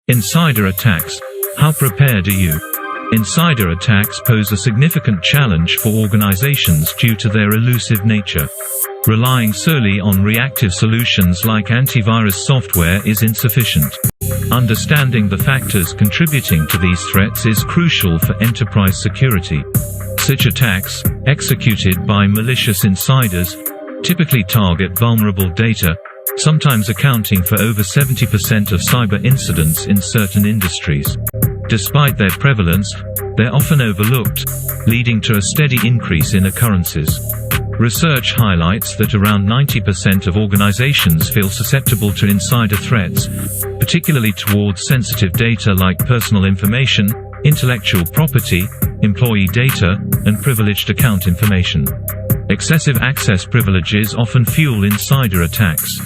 Insider attacks. How prepared are you? Insider attacks pose a significant challenge for organizations due to their elusive nature. Relying solely on reactive solutions like antivirus software is insufficient. Understanding the factors contributing to these threats is crucial for enterprise security. Such attacks, executed by malicious insiders, typically target vulnerable data, sometimes accounting for over 70% of cyber incidents in certain industries. Despite their prevalence, they're often overlooked, leading to a steady increase in occurrences. Research highlights that around 90% of organizations feel susceptible to insider threats, particularly towards sensitive data like personal information, intellectual property, employee data, and privileged account information. Excessive access privileges often fuel insider attacks.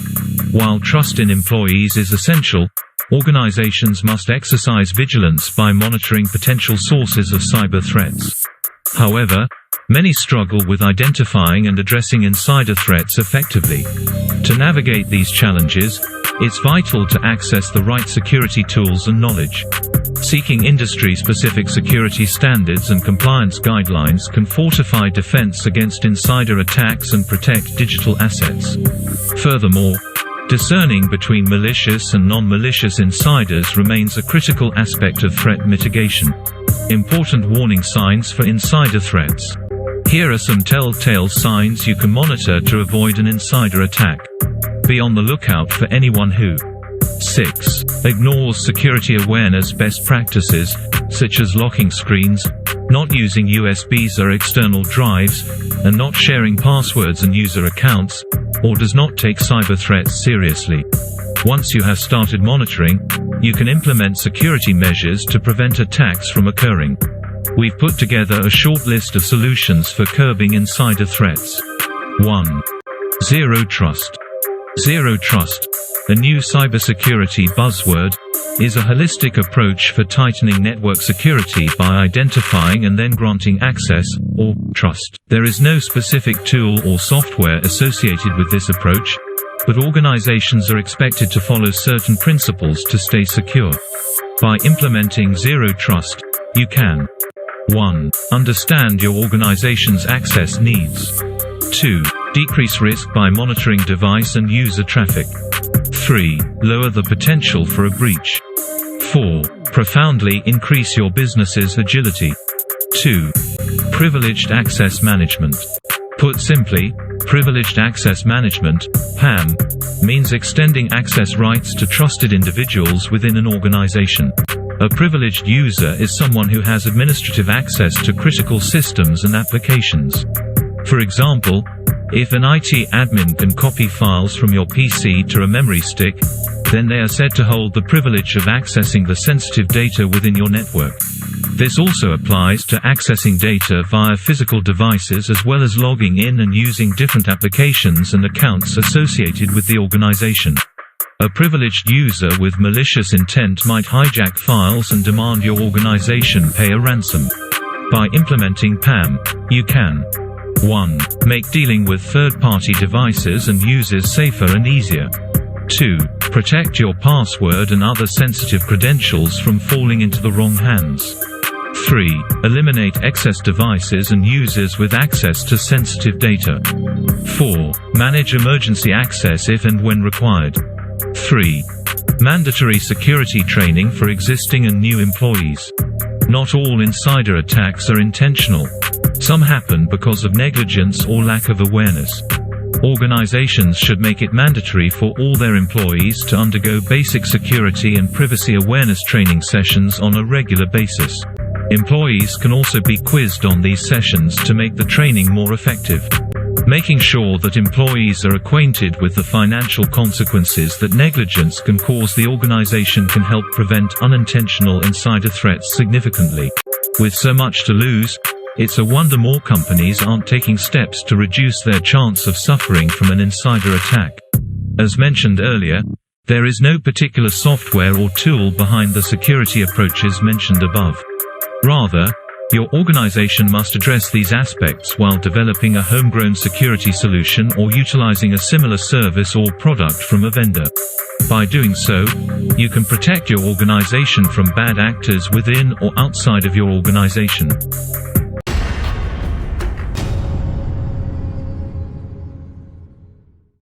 While trust in employees is essential, organizations must exercise vigilance by monitoring potential sources of cyber threats. However, many struggle with identifying and addressing insider threats effectively. To navigate these challenges, it's vital to access the right security tools and knowledge. Seeking industry-specific security standards and compliance guidelines can fortify defense against insider attacks and protect digital assets. Furthermore, discerning between malicious and non-malicious insiders remains a critical aspect of threat mitigation. Important warning signs for insider threats. Here are some telltale signs you can monitor to avoid an insider attack. Be on the lookout for anyone who 6. Ignores security awareness best practices, such as locking screens, not using USBs or external drives, and not sharing passwords and user accounts, or does not take cyber threats seriously. Once you have started monitoring, you can implement security measures to prevent attacks from occurring. We've put together a short list of solutions for curbing insider threats. 1. Zero Trust. Zero Trust, a new cybersecurity buzzword, is a holistic approach for tightening network security by identifying and then granting access, or trust. There is no specific tool or software associated with this approach, but organizations are expected to follow certain principles to stay secure. By implementing Zero Trust, you can 1. Understand your organization's access needs. 2. Decrease risk by monitoring device and user traffic. 3. Lower the potential for a breach. 4. Profoundly increase your business's agility. 2. Privileged access management. Put simply, privileged access management, PAM, means extending access rights to trusted individuals within an organization. A privileged user is someone who has administrative access to critical systems and applications. For example, if an IT admin can copy files from your PC to a memory stick, then they are said to hold the privilege of accessing the sensitive data within your network. This also applies to accessing data via physical devices as well as logging in and using different applications and accounts associated with the organization. A privileged user with malicious intent might hijack files and demand your organization pay a ransom. By implementing PAM, you can 1. Make dealing with third-party devices and users safer and easier. 2. Protect your password and other sensitive credentials from falling into the wrong hands. 3. Eliminate excess devices and users with access to sensitive data. 4. Manage emergency access if and when required. 3. Mandatory security training for existing and new employees. Not all insider attacks are intentional. Some happen because of negligence or lack of awareness. Organizations should make it mandatory for all their employees to undergo basic security and privacy awareness training sessions on a regular basis. Employees can also be quizzed on these sessions to make the training more effective. Making sure that employees are acquainted with the financial consequences that negligence can cause the organization can help prevent unintentional insider threats significantly. With so much to lose, it's a wonder more companies aren't taking steps to reduce their chance of suffering from an insider attack. As mentioned earlier, there is no particular software or tool behind the security approaches mentioned above. Rather, Your organization must address these aspects while developing a homegrown security solution or utilizing a similar service or product from a vendor. By doing so, you can protect your organization from bad actors within or outside of your organization.